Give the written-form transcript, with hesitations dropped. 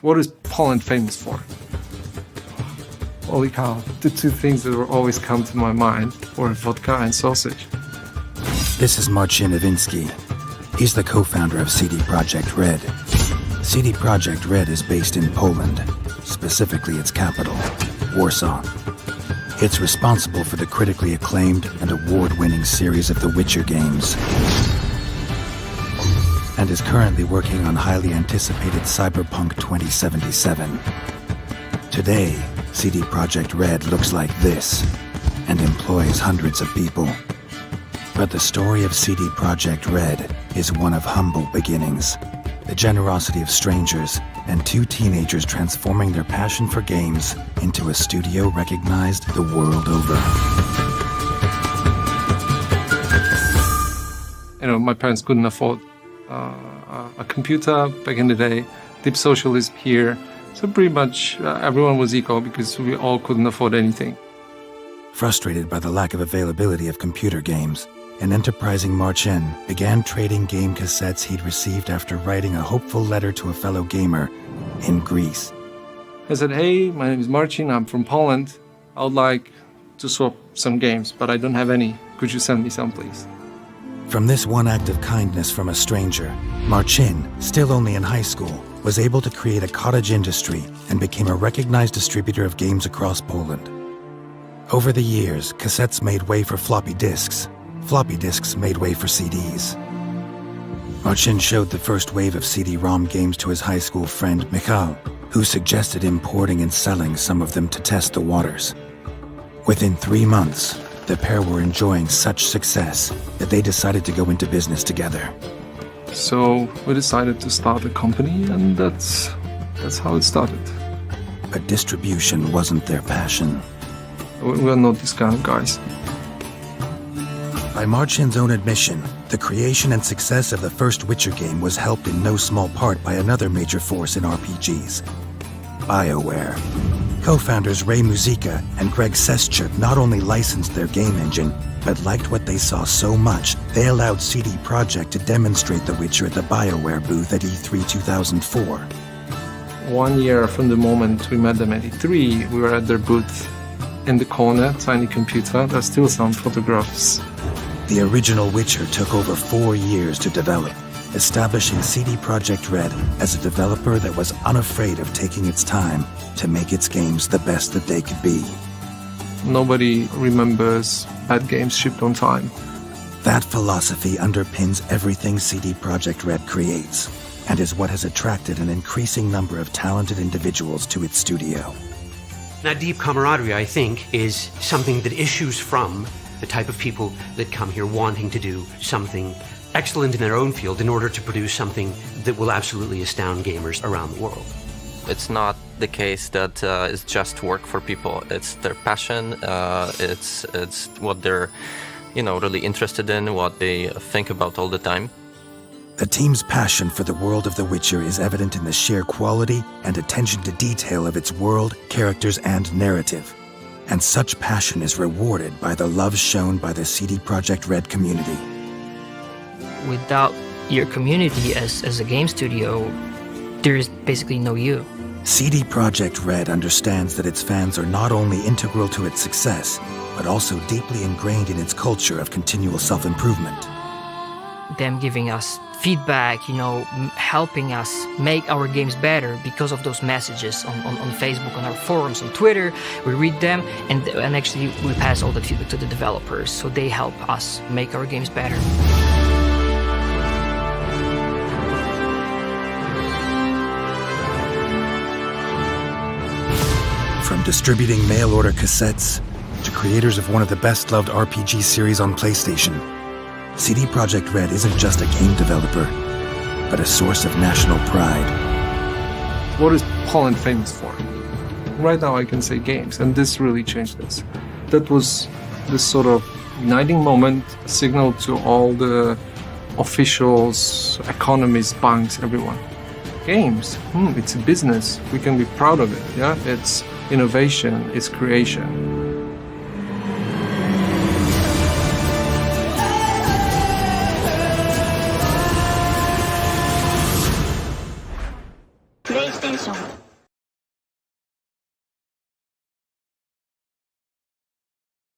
What is Poland famous for? Holy cow, the two things that will always come to my mind were vodka and sausage. This is Marcin Nowinski. He's the co-founder of CD Projekt Red. CD Projekt Red is based in Poland, specifically its capital, Warsaw. It's responsible for the critically acclaimed and award-winning series of The Witcher games, and is currently working on highly anticipated Cyberpunk 2077. Today, CD Projekt Red looks like this, and employs hundreds of people. But the story of CD Projekt Red is one of humble beginnings, the generosity of strangers, and two teenagers transforming their passion for games into a studio recognized the world over. You know, my parents couldn't afford a computer back in the day, deep socialism here. So pretty much everyone was equal because we all couldn't afford anything. Frustrated by the lack of availability of computer games, an enterprising Marcin began trading game cassettes he'd received after writing a hopeful letter to a fellow gamer in Greece. I said, hey, my name is Marcin, I'm from Poland. I would like to swap some games, but I don't have any. Could you send me some, please? From this one act of kindness from a stranger, Marcin, still only in high school, was able to create a cottage industry and became a recognized distributor of games across Poland. Over the years, cassettes made way for floppy disks made way for CDs. Marcin showed the first wave of CD-ROM games to his high school friend Michal, who suggested importing and selling some of them to test the waters. Within 3 months, the pair were enjoying such success that they decided to go into business together. So we decided to start a company, and that's how it started. But distribution wasn't their passion. We're not these kind of guys. By Marcin's own admission, the creation and success of the first Witcher game was helped in no small part by another major force in RPGs, BioWare. Co-founders Ray Muzyka and Greg Sestchuk not only licensed their game engine, but liked what they saw so much, they allowed CD Projekt to demonstrate The Witcher at the BioWare booth at E3 2004. 1 year from the moment we met them at E3, we were at their booth in the corner, tiny computer. There's still some photographs. The original Witcher took over 4 years to develop, establishing CD Projekt Red as a developer that was unafraid of taking its time to make its games the best that they could be. Nobody remembers bad games shipped on time. That philosophy underpins everything CD Projekt Red creates, and is what has attracted an increasing number of talented individuals to its studio. That deep camaraderie, I think, is something that issues from the type of people that come here wanting to do something excellent in their own field in order to produce something that will absolutely astound gamers around the world. It's not the case that it's just work for people. It's their passion. It's what they're, really interested in, what they think about all the time. The team's passion for the world of The Witcher is evident in the sheer quality and attention to detail of its world, characters, and narrative. And such passion is rewarded by the love shown by the CD Projekt Red community. Without your community as a game studio, there is basically no you. CD Projekt Red understands that its fans are not only integral to its success, but also deeply ingrained in its culture of continual self-improvement. Them giving us feedback, helping us make our games better because of those messages on Facebook, on our forums, on Twitter. We read them and actually we pass all the feedback to the developers, so they help us make our games better. From distributing mail-order cassettes to creators of one of the best-loved RPG series on PlayStation, CD Projekt Red isn't just a game developer, but a source of national pride. What is Poland famous for? Right now I can say games, and this really changed this. That was this sort of uniting moment, signal to all the officials, economists, banks, everyone. Games, it's a business. We can be proud of it, yeah? It's innovation, it's creation. プレイステーション